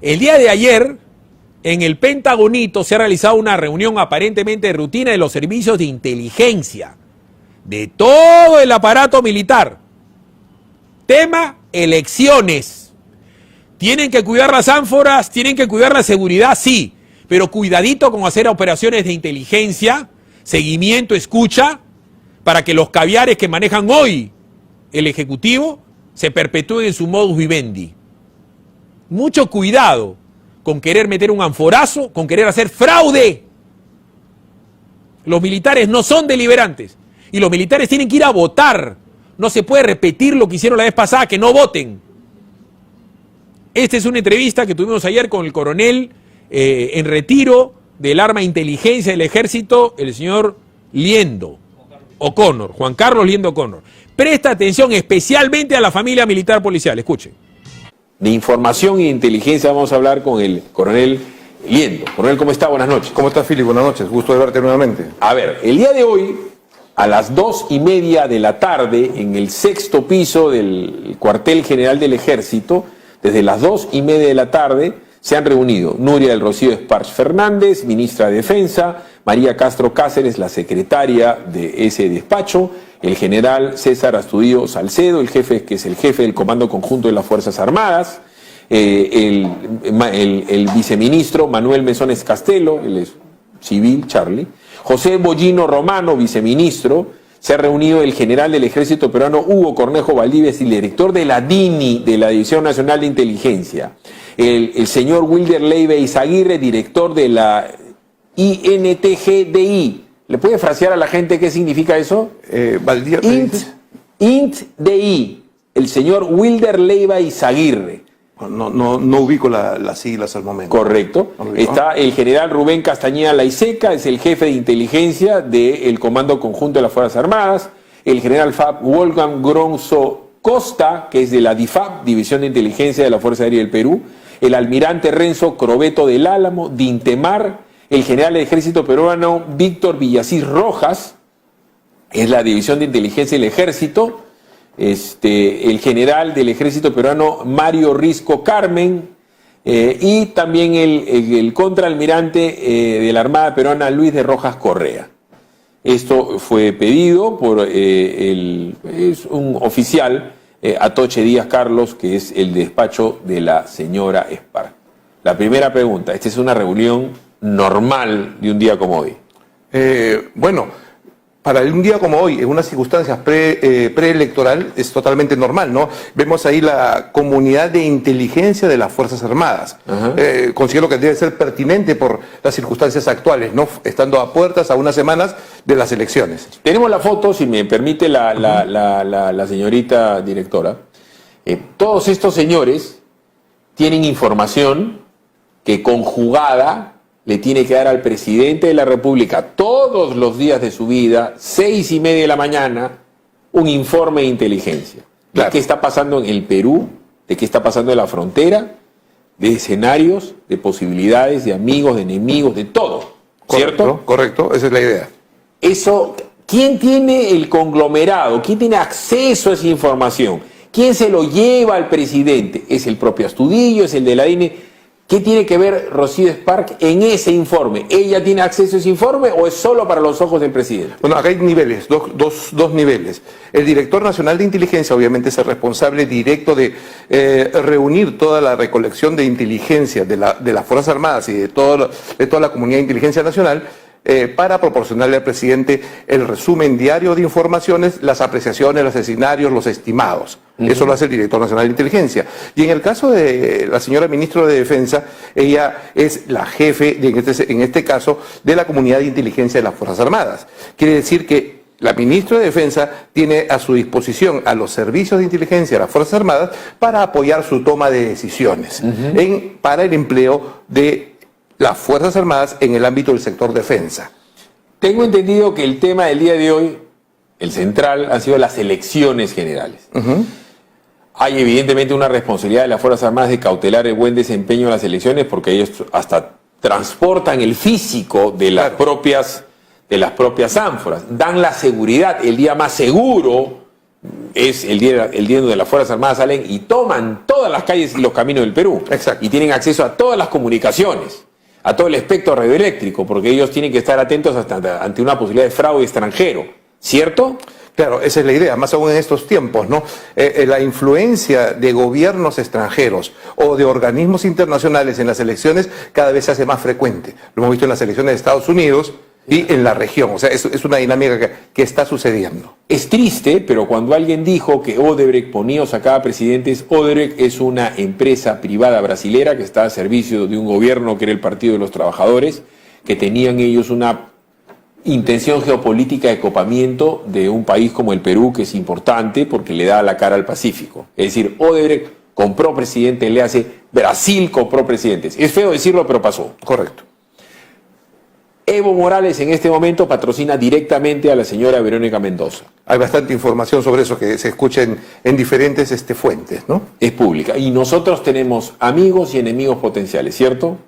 El día de ayer, en el Pentagonito, se ha realizado una reunión aparentemente de rutina de los servicios de inteligencia de todo el aparato militar. Tema: elecciones. ¿Tienen que cuidar las ánforas? ¿Tienen que cuidar la seguridad? Sí, pero cuidadito con hacer operaciones de inteligencia, seguimiento, escucha, para que los caviares que manejan hoy el Ejecutivo se perpetúen en su modus vivendi. Mucho cuidado con querer meter un anforazo, con querer hacer fraude. Los militares no son deliberantes y los militares tienen que ir a votar. No se puede repetir lo que hicieron la vez pasada, que no voten. Esta es una entrevista que tuvimos ayer con el coronel en retiro del arma de inteligencia del ejército, el señor Liendo O'Connor, Juan Carlos Liendo O'Connor. Presta atención especialmente a la familia militar policial. Escuchen. De información e inteligencia vamos a hablar con el coronel Liendo. Coronel, ¿cómo está? Buenas noches. ¿Cómo estás, Fili? Buenas noches. Gusto de verte nuevamente. A ver, el día de hoy, a las 2:30 de la tarde, en el 6º piso del cuartel general del ejército, desde las 2:30 de la tarde, se han reunido Nuria del Rocío Esparch Fernández, ministra de Defensa, María Castro Cáceres, la secretaria de ese despacho, el general César Astudillo Salcedo, que es el jefe del Comando Conjunto de las Fuerzas Armadas, el viceministro Manuel Mesones Castelo, él es civil, Charlie, José Bollino Romano, viceministro. Se ha reunido el general del Ejército Peruano Hugo Cornejo Valdivia, el director de la DINI, de la División Nacional de Inteligencia, el señor Wilder Leiva Izaguirre, director de la INTGDI. ¿Le puede frasear a la gente qué significa eso? INTDI, el señor Wilder Leiva Izaguirre. No ubico las siglas al momento. Correcto. Está el general Rubén Castañeda Laiseca, es el jefe de inteligencia del Comando Conjunto de las Fuerzas Armadas. El general FAB Wolfgang Gronzo Costa, que es de la DIFAB, División de Inteligencia de la Fuerza Aérea del Perú. El almirante Renzo Crobeto del Álamo, Dintemar. El general del Ejército Peruano Víctor Villasís Rojas, es la División de Inteligencia del Ejército. El general del Ejército Peruano Mario Risco Carmen, y también el contraalmirante de la Armada Peruana Luis de Rojas Correa. Esto fue pedido por es un oficial, Atoche Díaz Carlos, que es el despacho de la señora Esparch. La primera pregunta: ¿esta es una reunión normal de un día como hoy? Bueno, para un día como hoy, en unas circunstancias preelectoral, es totalmente normal, ¿no? Vemos ahí la comunidad de inteligencia de las Fuerzas Armadas. Considero que debe ser pertinente por las circunstancias actuales, ¿no? Estando a puertas, a unas semanas de las elecciones. Tenemos la foto, si me permite la señorita directora. Todos estos señores tienen información que, conjugada, le tiene que dar al presidente de la República todos los días de su vida, 6:30 de la mañana, un informe de inteligencia. Claro. De qué está pasando en el Perú, de qué está pasando en la frontera, de escenarios, de posibilidades, de amigos, de enemigos, de todo. ¿Cierto? Correcto, esa es la idea. Eso, ¿quién tiene el conglomerado? ¿Quién tiene acceso a esa información? ¿Quién se lo lleva al presidente? ¿Es el propio Astudillo? ¿Es el de la DINE? ¿Qué tiene que ver Rocío Esparch en ese informe? ¿Ella tiene acceso a ese informe o es solo para los ojos del presidente? Bueno, acá hay niveles, dos niveles. El director nacional de inteligencia obviamente es el responsable directo de reunir toda la recolección de inteligencia de las Fuerzas Armadas y de toda la comunidad de inteligencia nacional, para proporcionarle al presidente el resumen diario de informaciones, las apreciaciones, los escenarios, los estimados. Eso lo hace el director nacional de inteligencia. Y en el caso de la señora ministra de Defensa, ella es la jefe, en este caso, de la comunidad de inteligencia de las Fuerzas Armadas. Quiere decir que la ministra de Defensa tiene a su disposición a los servicios de inteligencia de las Fuerzas Armadas para apoyar su toma de decisiones para el empleo de las Fuerzas Armadas en el ámbito del sector defensa. Tengo entendido que el tema del día de hoy, el central, han sido las elecciones generales. Hay evidentemente una responsabilidad de las Fuerzas Armadas de cautelar el buen desempeño de las elecciones, porque ellos hasta transportan el físico de las propias ánforas, dan la seguridad, el día más seguro es el día donde las Fuerzas Armadas salen y toman todas las calles y los caminos del Perú. Exacto. Y tienen acceso a todas las comunicaciones, a todo el espectro radioeléctrico, porque ellos tienen que estar atentos ante una posibilidad de fraude extranjero, ¿cierto? Claro, esa es la idea, más aún en estos tiempos, ¿no? La influencia de gobiernos extranjeros o de organismos internacionales en las elecciones cada vez se hace más frecuente. Lo hemos visto en las elecciones de Estados Unidos y en la región. O sea, es una dinámica que está sucediendo. Es triste, pero cuando alguien dijo que Odebrecht ponía o sacaba presidentes, Odebrecht es una empresa privada brasilera que está a servicio de un gobierno que era el Partido de los Trabajadores, que tenían ellos una intención geopolítica de copamiento de un país como el Perú, que es importante porque le da la cara al Pacífico. Es decir, Odebrecht compró presidente, le hace Brasil compró presidentes. Es feo decirlo, pero pasó. Correcto. Evo Morales en este momento patrocina directamente a la señora Verónica Mendoza. Hay bastante información sobre eso que se escucha en diferentes fuentes, ¿no? Es pública. Y nosotros tenemos amigos y enemigos potenciales, ¿cierto?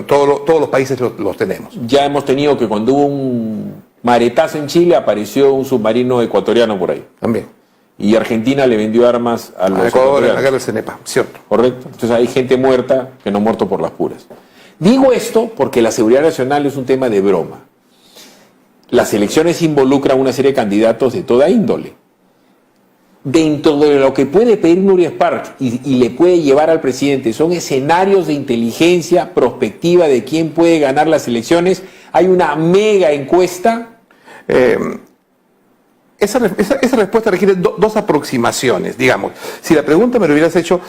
Todos los países los tenemos. Ya hemos tenido que cuando hubo un maretazo en Chile apareció un submarino ecuatoriano por ahí. También. Y Argentina le vendió armas a los Ecuador en la guerra del Cenepa, cierto. Correcto. Entonces hay gente muerta que no ha muerto por las puras. Digo esto porque la seguridad nacional es un tema de broma. Las elecciones involucran una serie de candidatos de toda índole. Dentro de lo que puede pedir Nuria Sparks y le puede llevar al presidente son escenarios de inteligencia prospectiva de quién puede ganar las elecciones. Hay una mega encuesta. Esa respuesta requiere dos aproximaciones, digamos. Si la pregunta me lo hubieras hecho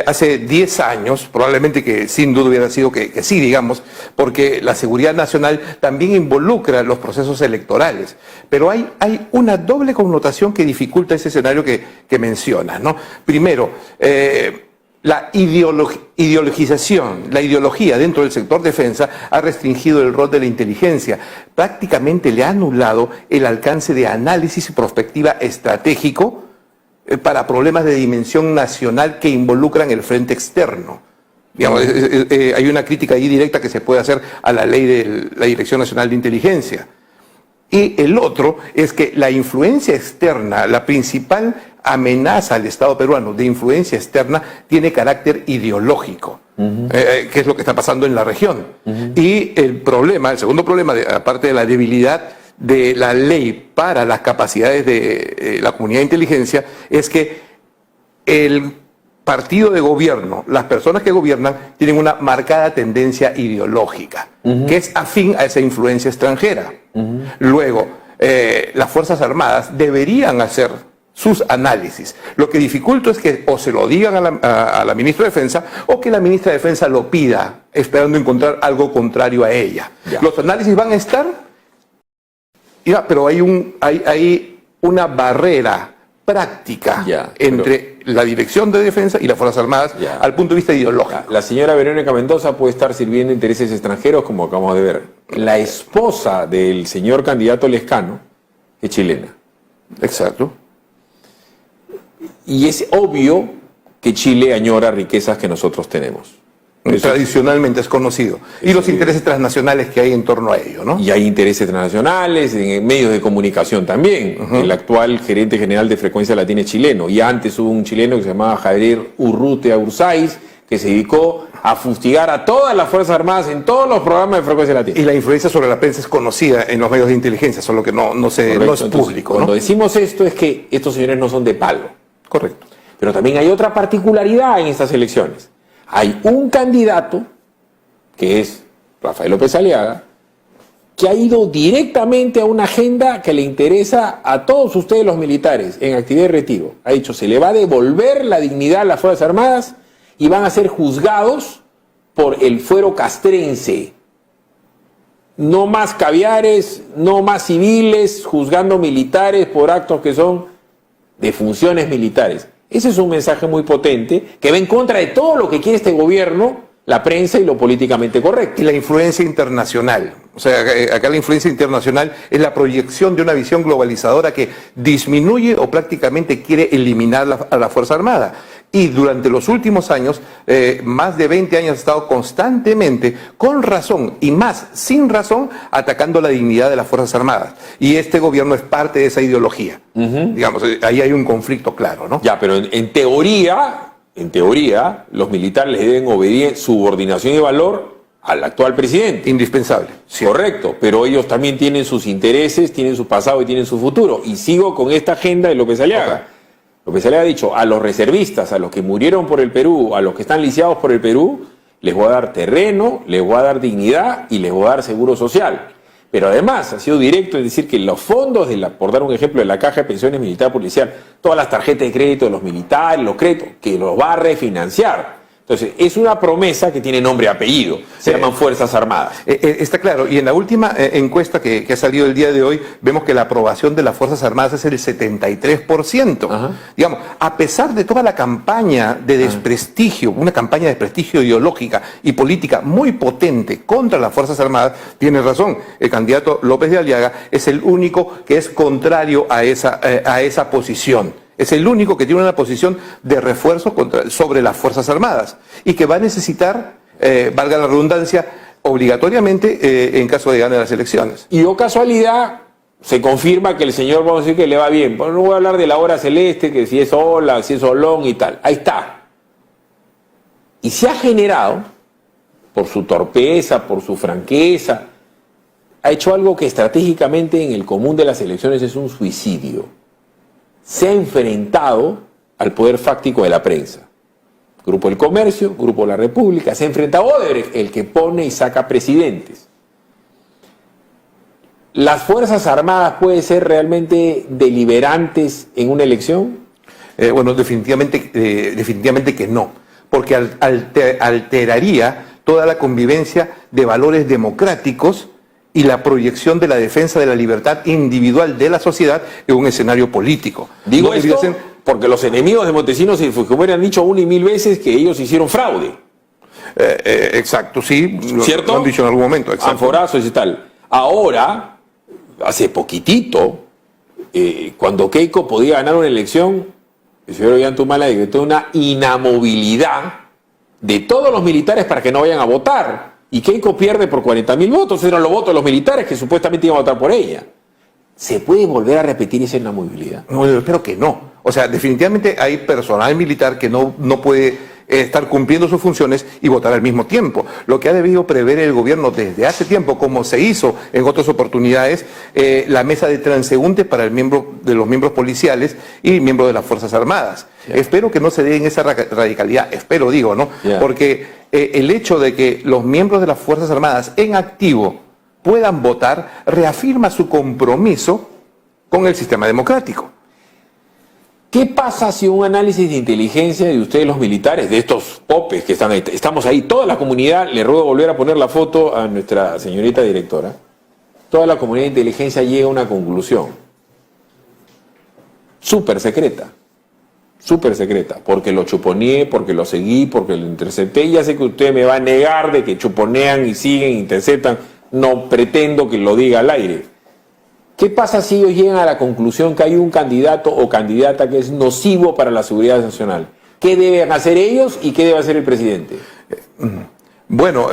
hace 10 años, probablemente que sin duda hubiera sido que sí, digamos, porque la seguridad nacional también involucra los procesos electorales. Pero hay una doble connotación que dificulta ese escenario que mencionas, ¿no? Primero, la ideologización, la ideología dentro del sector defensa ha restringido el rol de la inteligencia. Prácticamente le ha anulado el alcance de análisis y prospectiva estratégico para problemas de dimensión nacional que involucran el frente externo. Digamos, hay una crítica ahí directa que se puede hacer a la ley de la Dirección Nacional de Inteligencia. Y el otro es que la influencia externa, la principal amenaza al Estado peruano de influencia externa, tiene carácter ideológico, que es lo que está pasando en la región. Y el segundo problema, aparte de la debilidad de la ley para las capacidades de la comunidad de inteligencia, es que el partido de gobierno, las personas que gobiernan, tienen una marcada tendencia ideológica, que es afín a esa influencia extranjera. Luego, las Fuerzas Armadas deberían hacer sus análisis. Lo que dificulta es que o se lo digan a la ministra de Defensa o que la ministra de Defensa lo pida, esperando encontrar algo contrario a ella. Ya. Los análisis van a estar, pero hay una barrera práctica entre la Dirección de Defensa y las Fuerzas Armadas al punto de vista ideológico. La señora Verónica Mendoza puede estar sirviendo intereses extranjeros, como acabamos de ver. La esposa del señor candidato Lescano es chilena. Exacto. Y es obvio que Chile añora riquezas que nosotros tenemos. Tradicionalmente es conocido. Y los intereses transnacionales que hay en torno a ello, ¿no? Y hay intereses transnacionales, en medios de comunicación también. El actual gerente general de Frecuencia Latina es chileno. Y antes hubo un chileno que se llamaba Javier Urrutia Ursáiz, que se dedicó a fustigar a todas las Fuerzas Armadas en todos los programas de Frecuencia Latina. Y la influencia sobre la prensa es conocida en los medios de inteligencia, solo que no es público. Entonces, cuando decimos esto es que estos señores no son de palo. Correcto. Pero también hay otra particularidad en estas elecciones. Hay un candidato, que es Rafael López Aliaga, que ha ido directamente a una agenda que le interesa a todos ustedes los militares en actividad de retiro. Ha dicho, se le va a devolver la dignidad a las Fuerzas Armadas y van a ser juzgados por el fuero castrense. No más caviares, no más civiles juzgando militares por actos que son de funciones militares. Ese es un mensaje muy potente que va en contra de todo lo que quiere este gobierno, la prensa y lo políticamente correcto. Y la influencia internacional. O sea, acá la influencia internacional es la proyección de una visión globalizadora que disminuye o prácticamente quiere eliminar a la Fuerza Armada. y durante los últimos años, más de 20 años, ha estado constantemente, con razón y más sin razón, atacando la dignidad de las Fuerzas Armadas. Y este gobierno es parte de esa ideología. Digamos, ahí hay un conflicto claro, ¿no? Ya, pero en teoría, los militares le deben subordinación y valor al actual presidente. Indispensable. Sí. Correcto, pero ellos también tienen sus intereses, tienen su pasado y tienen su futuro. Y sigo con esta agenda de López Aliaga. Okay. López Aliaga ha dicho, a los reservistas, a los que murieron por el Perú, a los que están lisiados por el Perú, les voy a dar terreno, les voy a dar dignidad y les voy a dar seguro social. Pero además ha sido directo en decir que los fondos, por dar un ejemplo, de la Caja de Pensiones Militar Policial, todas las tarjetas de crédito de los militares, los créditos, que los va a refinanciar. Entonces, es una promesa que tiene nombre y apellido. Se llaman Fuerzas Armadas. Está claro. Y en la última encuesta que ha salido el día de hoy, vemos que la aprobación de las Fuerzas Armadas es el 73%. Ajá. Digamos, a pesar de toda la campaña de desprestigio, una campaña de desprestigio ideológica y política muy potente contra las Fuerzas Armadas, tiene razón, el candidato López de Aliaga es el único que es contrario a esa posición. Es el único que tiene una posición de refuerzo sobre las Fuerzas Armadas y que va a necesitar, valga la redundancia, obligatoriamente en caso de ganar las elecciones. Y o casualidad, se confirma que el señor, vamos a decir que le va bien. Bueno, no voy a hablar de la hora celeste, que si es Ola, si es Olón y tal. Ahí está. Y se ha generado, por su torpeza, por su franqueza, ha hecho algo que estratégicamente en el común de las elecciones es un suicidio. Se ha enfrentado al poder fáctico de la prensa. Grupo del Comercio, Grupo La República, se ha enfrentado a Odebrecht, el que pone y saca presidentes. ¿Las Fuerzas Armadas pueden ser realmente deliberantes en una elección? Bueno, definitivamente que no, porque alteraría toda la convivencia de valores democráticos y la proyección de la defensa de la libertad individual de la sociedad en un escenario político. Digo esto porque los enemigos de Montesinos y Fujimori han dicho 1 y 1000 veces que ellos hicieron fraude. Exacto, sí. ¿Cierto? Lo han dicho en algún momento. Exacto. Anforazos y tal. Ahora, hace poquitito, cuando Keiko podía ganar una elección, el señor Ollantumala decretó una inamovilidad de todos los militares para que no vayan a votar. Y Keiko pierde por 40.000 votos, eran los votos de los militares que supuestamente iban a votar por ella. ¿Se puede volver a repetir esa inamovilidad? No, yo espero que no. O sea, definitivamente hay personal militar que no puede estar cumpliendo sus funciones y votar al mismo tiempo. Lo que ha debido prever el gobierno desde hace tiempo, como se hizo en otras oportunidades, la mesa de transeúntes para los miembros policiales y miembros de las Fuerzas Armadas. Yeah. Espero que no se dé en esa radicalidad, espero, digo, ¿no? Yeah. Porque el hecho de que los miembros de las Fuerzas Armadas en activo puedan votar reafirma su compromiso con el sistema democrático. ¿Qué pasa si un análisis de inteligencia de ustedes los militares, de estos popes que están ahí, estamos ahí, toda la comunidad, le ruego volver a poner la foto a nuestra señorita directora, toda la comunidad de inteligencia llega a una conclusión súper secreta, porque lo chuponeé, porque lo seguí, porque lo intercepté, ya sé que usted me va a negar de que chuponean y siguen, interceptan, no pretendo que lo diga al aire. ¿Qué pasa si ellos llegan a la conclusión que hay un candidato o candidata que es nocivo para la seguridad nacional? ¿Qué deben hacer ellos y qué debe hacer el presidente? Bueno,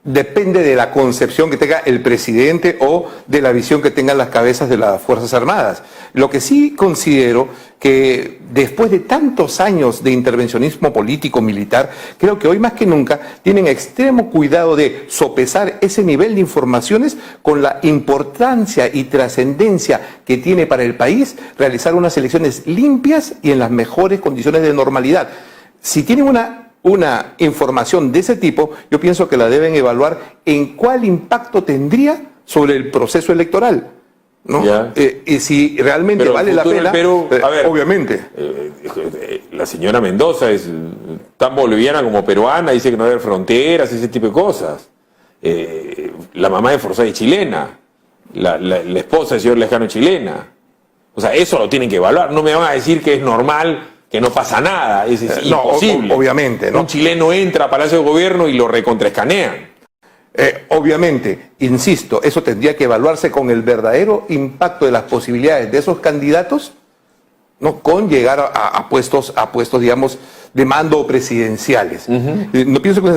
depende de la concepción que tenga el presidente o de la visión que tengan las cabezas de las Fuerzas Armadas. Lo que sí considero que después de tantos años de intervencionismo político militar, creo que hoy más que nunca tienen extremo cuidado de sopesar ese nivel de informaciones con la importancia y trascendencia que tiene para el país realizar unas elecciones limpias y en las mejores condiciones de normalidad. Si tienen una información de ese tipo, yo pienso que la deben evaluar en cuál impacto tendría sobre el proceso electoral, ¿no? Y si realmente vale la pena, Perú, a ver, obviamente. La señora Mendoza es tan boliviana como peruana, dice que no hay fronteras, ese tipo de cosas. La mamá de Forsyth es chilena, la esposa del señor Lescano es chilena. O sea, eso lo tienen que evaluar. No me van a decir que es normal, que no pasa nada, es imposible. Obviamente, ¿no? Un chileno entra a Palacio de Gobierno y lo recontraescanean. Obviamente, insisto, eso tendría que evaluarse con el verdadero impacto de las posibilidades de esos candidatos ¿no? Con llegar a puestos, digamos, de mando presidenciales. No pienso que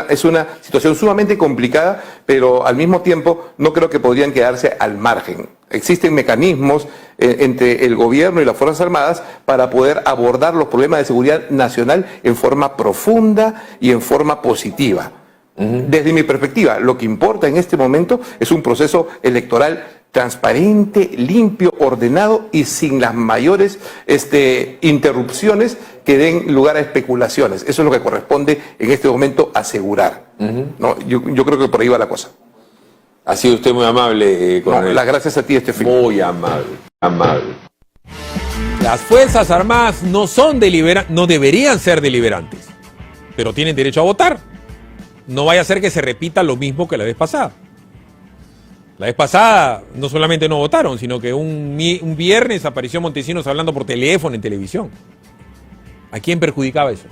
es una situación sumamente complicada, pero al mismo tiempo no creo que podrían quedarse al margen. Existen mecanismos entre el gobierno y las Fuerzas Armadas para poder abordar los problemas de seguridad nacional en forma profunda y en forma positiva. Desde mi perspectiva, lo que importa en este momento es un proceso electoral transparente, limpio, ordenado y sin las mayores interrupciones que den lugar a especulaciones. Eso es lo que corresponde en este momento asegurar. ¿No? Yo creo que por ahí va la cosa. Ha sido usted muy amable con él. Las gracias a ti, Estefan. Muy amable. Las Fuerzas Armadas no deberían ser deliberantes, pero tienen derecho a votar. No vaya a ser que se repita lo mismo que la vez pasada. La vez pasada no solamente no votaron, sino que un viernes apareció Montesinos hablando por teléfono en televisión. ¿A quién perjudicaba eso?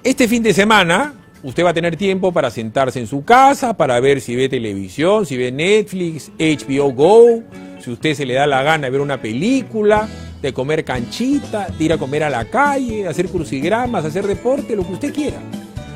Este fin de semana usted va a tener tiempo para sentarse en su casa, para ver si ve televisión, si ve Netflix, HBO Go, si usted se le da la gana de ver una película, de comer canchita, de ir a comer a la calle, de hacer crucigramas, hacer deporte, lo que usted quiera.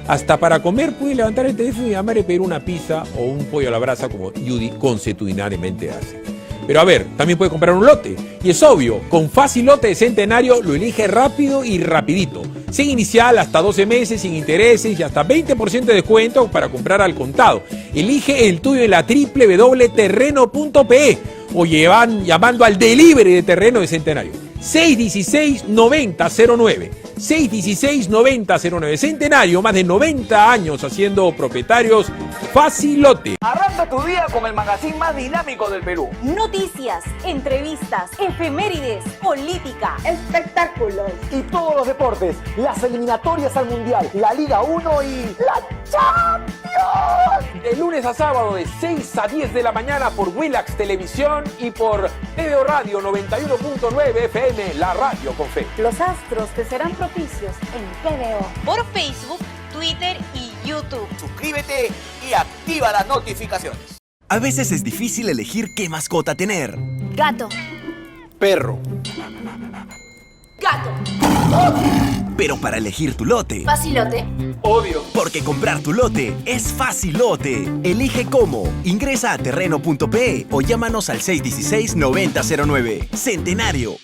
Hasta para comer puede levantar el teléfono y llamar y pedir una pizza o un pollo a la brasa como Judy consuetudinariamente hace. Pero a ver, también puede comprar un lote. Y es obvio, con Fácil Lote de Centenario lo elige rápido y rapidito. Sin inicial, hasta 12 meses, sin intereses y hasta 20% de descuento para comprar al contado. Elige el tuyo en la www.terreno.pe o llamando al delivery de Terreno de Centenario. 616-9009. 616-9009. Centenario, más de 90 años haciendo propietarios Fácil Lote. Arranca tu día con el magazine más dinámico del Perú. Noticias, entrevistas, efemérides, política, Espectáculos y todos los deportes. Las eliminatorias al Mundial, la Liga 1 y la Champions. De lunes a sábado de 6 a 10 de la mañana por Willax Televisión y por TVO Radio 91.9 FM, la radio con fe. los astros te serán propicios en TVO. Por Facebook, Twitter y YouTube. Suscríbete y activa las notificaciones. A veces es difícil elegir qué mascota tener. Gato. Perro. Gato. Pero para elegir tu lote, Facilote. Obvio. porque comprar tu lote es facilote. Elige cómo. Ingresa a terreno.pe o llámanos al 616-9009. Centenario.